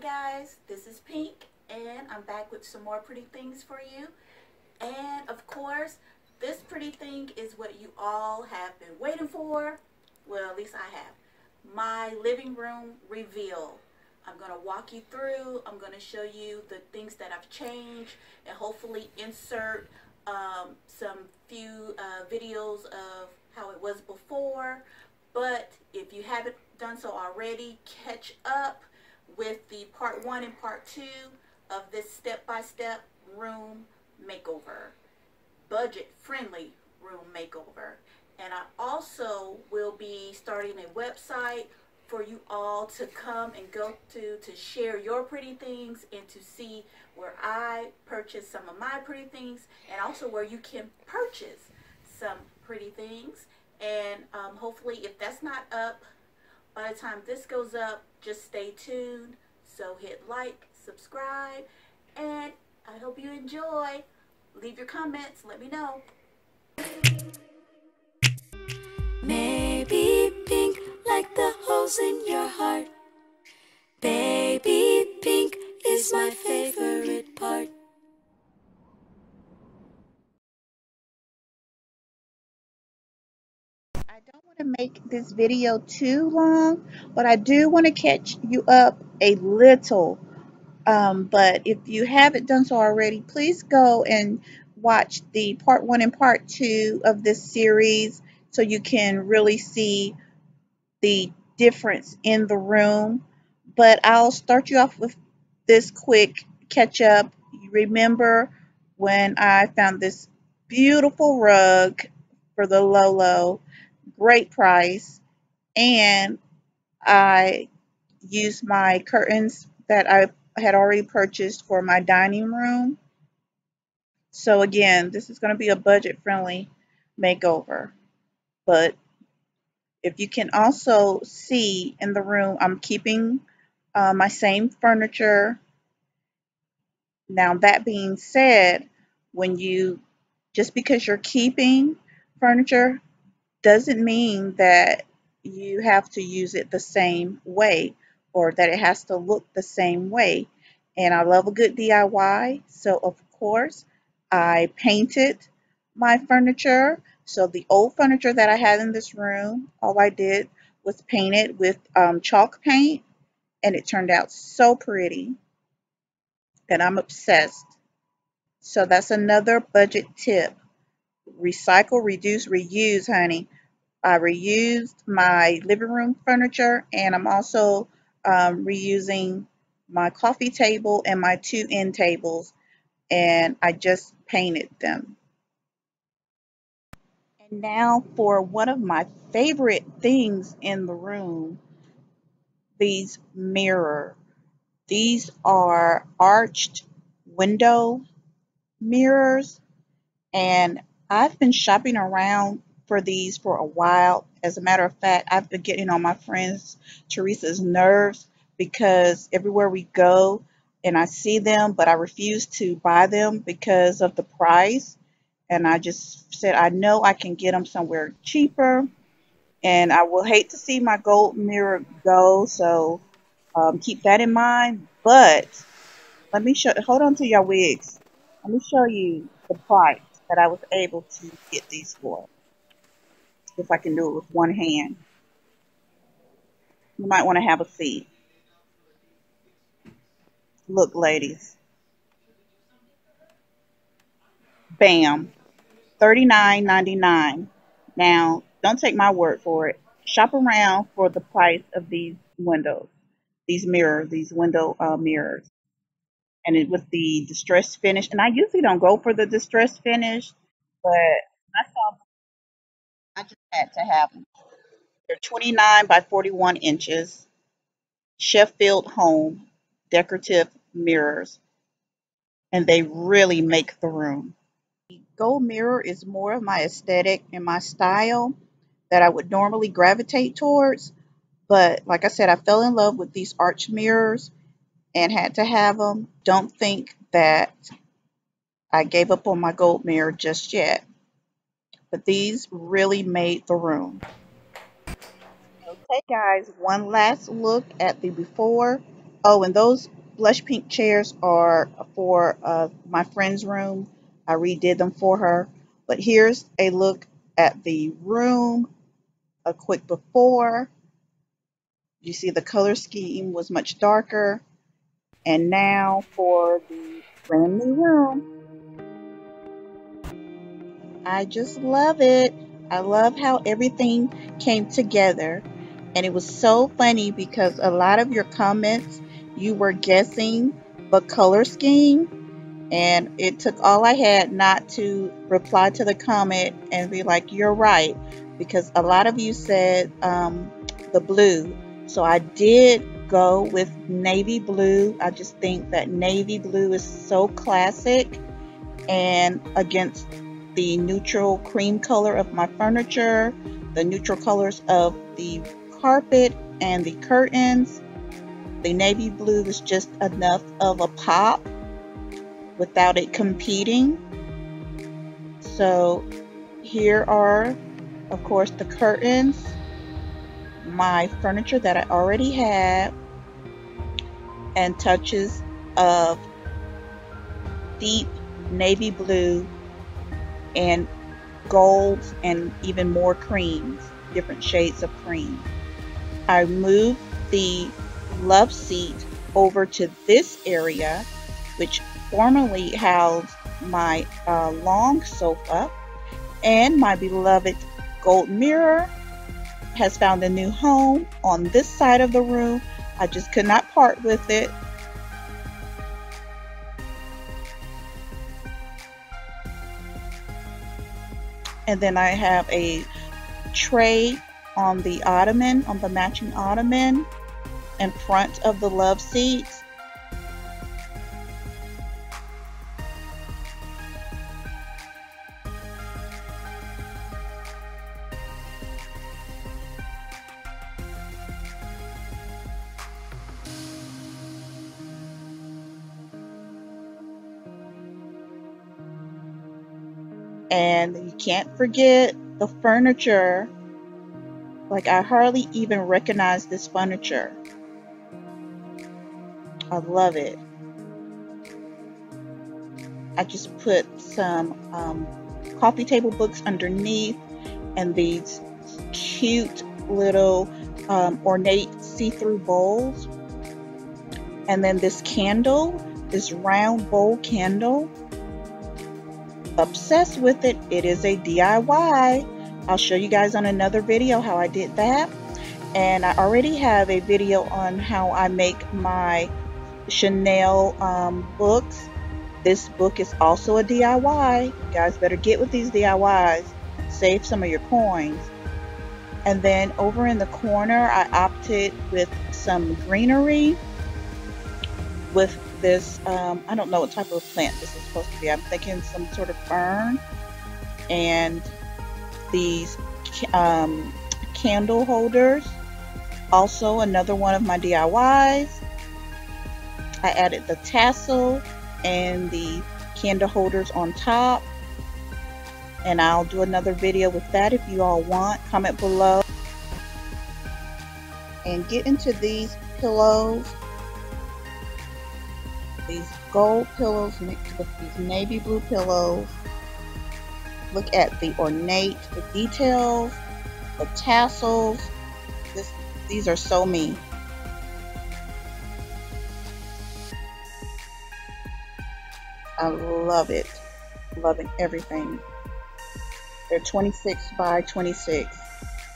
Hi guys, this is Pink and I'm back with some more pretty things for you. And of course, this pretty thing is what you all have been waiting for. Well, at least I have. My living room reveal. I'm going to walk you through. I'm going to show you the things that I've changed and hopefully insert some few videos of how it was before. But if you haven't done so already, catch up with the part 1 and part 2 of this step-by-step room makeover. Budget-friendly room makeover. And I also will be starting a website for you all to come and go to share your pretty things and to see where I purchase some of my pretty things and also where you can purchase some pretty things. And hopefully, if that's not up by the time this goes up, just stay tuned. So hit like, subscribe, and I hope you enjoy. Leave your comments, let me know. Maybe pink like the holes in your heart. Baby pink is my favorite part. I don't want to make this video too long, but I do want to catch you up a little. But if you haven't done so already, please go and watch the part 1 and part 2 of this series so you can really see the difference in the room. But I'll start you off with this quick catch up. You remember when I found this beautiful rug for the low, great price, and I used my curtains that I had already purchased for my dining room. So again, this is going to be a budget friendly makeover. But if you can also see in the room, I'm keeping my same furniture. Now that being said, when you just because you're keeping furniture doesn't mean that you have to use it the same way or that it has to look the same way. And I love a good DIY, so of course I painted my furniture. So the old furniture that I had in this room, all I did was paint it with chalk paint, and it turned out so pretty, and I'm obsessed. So that's another budget tip. Recycle, reduce, reuse, honey. I reused my living room furniture, and I'm also reusing my coffee table and my 2 end tables, and I just painted them. And now for one of my favorite things in the room, these mirror. These are arched window mirrors, and I've been shopping around for these for a while. As a matter of fact, I've been getting on my friend Teresa's nerves because everywhere we go and I see them, but I refuse to buy them because of the price. And I just said, I know I can get them somewhere cheaper, and I will hate to see my gold mirror go. So keep that in mind. But let me show, hold on to your wigs. Let me show you the price that I was able to get these for. If I can do it with one hand. You might want to have a seat. Look, ladies. Bam. $39.99. Now, don't take my word for it. Shop around for the price of these windows, these mirrors, these window mirrors. And it with the distressed finish. And I usually don't go for the distressed finish, but I saw them, I just had to have them. They're 29 by 41 inches. Sheffield Home decorative mirrors, and they really make the room. The gold mirror is more of my aesthetic and my style that I would normally gravitate towards, but like I said, I fell in love with these arch mirrors and had to have them. Don't think that I gave up on my gold mirror just yet, but these really made the room. Okay, guys, one last look at the before Oh, and those blush pink chairs are for my friend's room. I redid them for her. But here's a look at the room, a quick before. You see the color scheme was much darker. And now for the brand new room. I just love it. I love how everything came together. And it was so funny because a lot of your comments, you were guessing the color scheme. And it took all I had not to reply to the comment and be like, you're right. Because a lot of you said the blue. So I did go with navy blue. I just think that navy blue is so classic and against the neutral cream color of my furniture, the neutral colors of the carpet and the curtains. The navy blue is just enough of a pop without it competing. So here are, of course, the curtains, my furniture that I already had, and touches of deep navy blue and golds and even more creams, different shades of cream. I moved the love seat over to this area, which formerly housed my long sofa, and my beloved gold mirror has found a new home on this side of the room. I just could not part with it. And then I have a tray on the ottoman, on the matching ottoman in front of the love seat. And you can't forget the furniture. Like, I hardly even recognize this furniture. I love it. I just put some coffee table books underneath and these cute little ornate see-through bowls. And then this candle, this round bowl candle. Obsessed with it. It is a DIY. I'll show you guys on another video how I did that. And I already have a video on how I make my Chanel books. This book is also a DIY. You guys better get with these DIYs. Save some of your coins. And then over in the corner, I opted with some greenery with this, I don't know what type of plant this is supposed to be. I'm thinking some sort of fern. And these candle holders. Also another one of my DIYs. I added the tassel and the candle holders on top. And I'll do another video with that if you all want. Comment below. And get into these pillows. These gold pillows mixed with these navy blue pillows. Look at the ornate, the details, the tassels. These are so me. I love it. Loving everything. They're 26 by 26.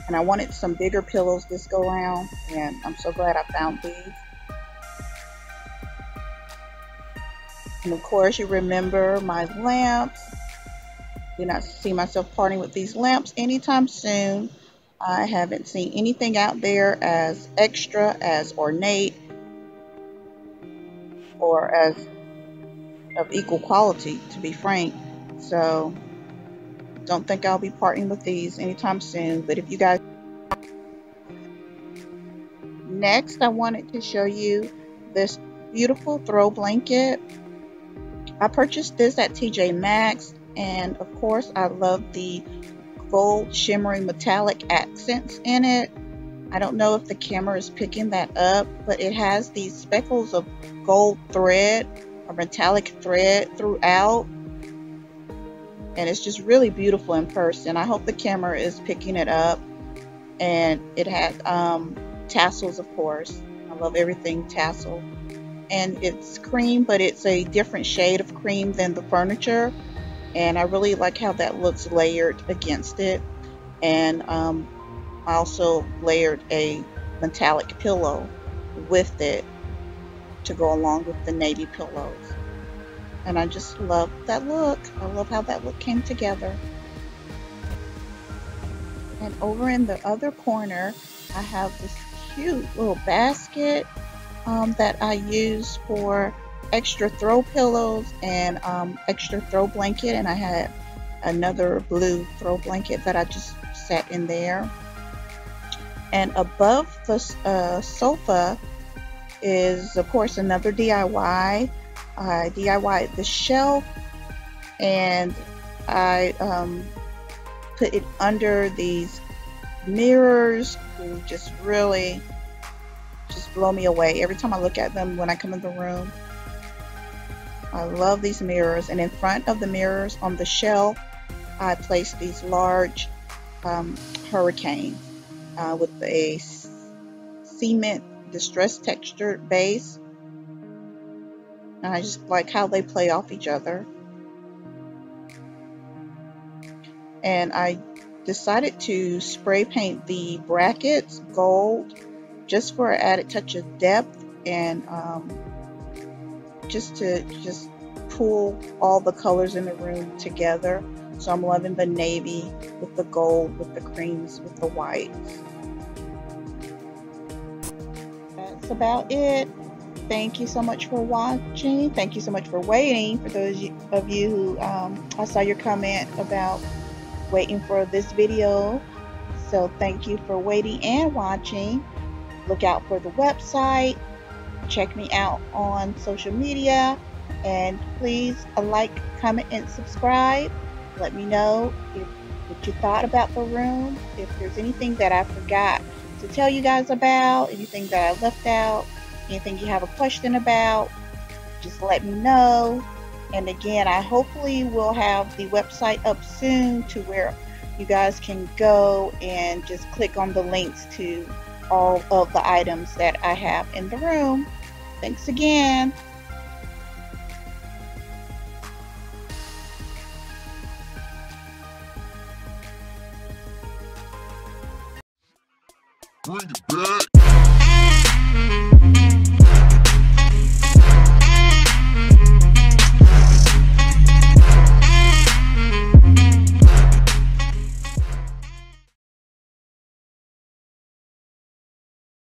And I wanted some bigger pillows this go round, and I'm so glad I found these. And of course, you remember my lamps. Do not see myself parting with these lamps anytime soon. I haven't seen anything out there as extra, as ornate, or as of equal quality, to be frank. So don't think I'll be parting with these anytime soon. But if you guys... Next, I wanted to show you this beautiful throw blanket. I purchased this at TJ Maxx, and of course I love the gold shimmering metallic accents in it. I don't know if the camera is picking that up, but it has these speckles of gold thread or metallic thread throughout. And it's just really beautiful in person. I hope the camera is picking it up. And it has tassels, of course. I love everything tassel. And it's cream, but it's a different shade of cream than the furniture. And I really like how that looks layered against it. And I also layered a metallic pillow with it to go along with the navy pillows. And I just love that look. I love how that look came together. And over in the other corner, I have this cute little basket that I use for extra throw pillows and extra throw blanket. And I had another blue throw blanket that I just set in there. And above the sofa is, of course, another DIY. I DIY'd the shelf, and I put it under these mirrors who just really just blow me away every time I look at them when I come in the room. I love these mirrors. And in front of the mirrors on the shelf, I placed these large hurricanes with a cement distressed textured base. And I just like how they play off each other. And I decided to spray paint the brackets gold just for an added touch of depth, and just to pull all the colors in the room together. So I'm loving the navy with the gold, with the creams, with the whites. That's about it. Thank you so much for watching. Thank you so much for waiting. For those of you who I saw your comment about waiting for this video. So thank you for waiting and watching. Look out for the website. Check me out on social media. And please like, comment, and subscribe. Let me know what you thought about the room. If there's anything that I forgot to tell you guys about, anything that I left out, anything you have a question about, just let me know. And again, I hopefully will have the website up soon to where you guys can go and just click on the links to all of the items that I have in the room. Thanks again.